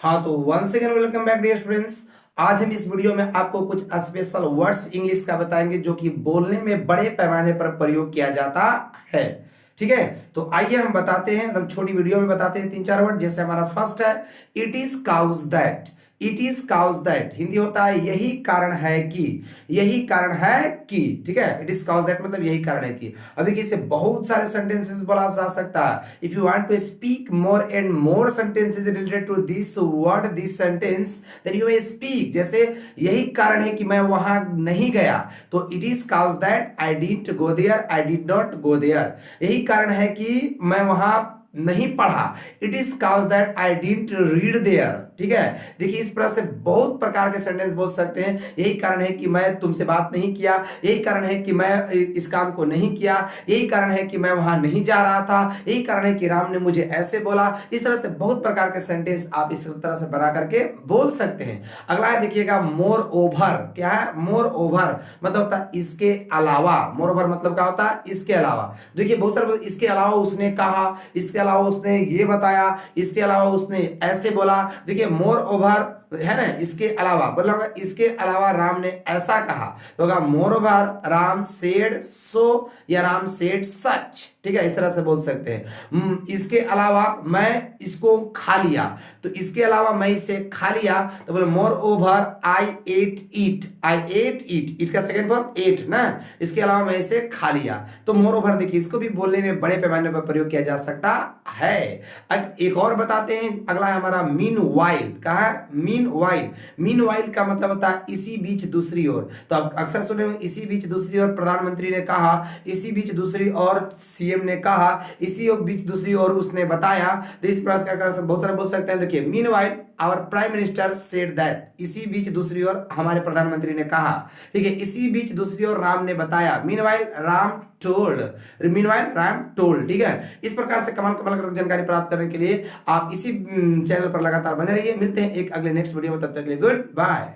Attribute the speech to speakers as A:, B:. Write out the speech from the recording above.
A: हाँ तो once again welcome back dear students. आज हम इस वीडियो में आपको कुछ स्पेशल वर्ड्स इंग्लिश का बताएंगे जो कि बोलने में बड़े पैमाने पर प्रयोग किया जाता है। ठीक है, तो आइए हम बताते हैं, एकदम छोटी वीडियो में बताते हैं 3-4 वर्ड। जैसे हमारा फर्स्ट है it is cause that. It is cause that Hindi होता है यही कारण है कि, यही कारण है कि। ठीक है, इट इज काउज दैट मतलब यही कारण है कि। अब देखिए इससे बहुत सारे सेंटेंसेस बोला जा सकता है। If you want to speak more and more sentences related to this word this sentence then you may speak. जैसे यही कारण है कि मैं वहां नहीं गया, तो it is cause that I didn't go there, I did not go there. यही कारण है कि मैं वहां नहीं पढ़ा, it is cause that I didn't read there. ठीक है, देखिए इस तरह से बहुत प्रकार के सेंटेंस बोल सकते हैं। यही कारण है कि मैं तुमसे बात नहीं किया, यही कारण है कि मैं इस काम को नहीं किया, यही कारण है कि मैं वहां नहीं जा रहा था, यही कारण है कि राम ने मुझे ऐसे बोला। इस तरह से बहुत प्रकार के सेंटेंस आप इस तरह से बना करके बोल सकते हैं। अगला है देखिएगा मोर ओवर। क्या है मोर ओवर? मतलब होता है इसके अलावा। मोर ओवर मतलब क्या होता है? इसके अलावा। देखिए बहुत सारे इसके अलावा उसने कहा, इसके अलावा उसने ये बताया, इसके अलावा उसने ऐसे बोला। देखिए मोर ओवर है ना, इसके अलावा बोला होगा इसके अलावा राम ने ऐसा कहा, तो होगा more over Ram said so या राम सेड सच। ठीक है, इस तरह से बोल सकते हैं। इसके अलावा मैं इसको खा लिया, तो इसके अलावा मैं इसे खा लिया तो बोले more over I at it. I at it, it का सेकंड फॉर्म एट ना, इसके अलावा मैं इसे खा लिया। तो मोर ओवर देखिए इसको भी बोलने में बड़े पैमाने पर प्रयोग किया जा सकता है। अब एक और बताते हैं, अगला है हमारा मीन वाइल। कहा मीन वाइल। मीन वाइल का मतलब होता है इसी बीच दूसरी ओर। तो आप अक्सर सुने इसी बीच दूसरी ओर प्रधानमंत्री ने कहा, इसी बीच दूसरी ओर सीएम ने कहा, इसी बीच दूसरी ओर उसने बताया। तो इस प्रकार से बहुत सारे बोल सकते हैं। देखिए meanwhile our prime minister said that, इसी बीच दूसरी ओर हमारे प्रधानमंत्री ने कहा। ठीक है, इसी बीच दूसरी ओर राम ने बताया। Meanwhile Ram told, meanwhile Ram told. ठीक है, इस प्रकार से कमाल कमाल जानकारी प्राप्त करने के लिए आप इसी चैनल पर लगातार बने रहिए। मिलते हैं एक अगले नेक्स्ट वीडियो में, तब तक के लिए गुड बाय।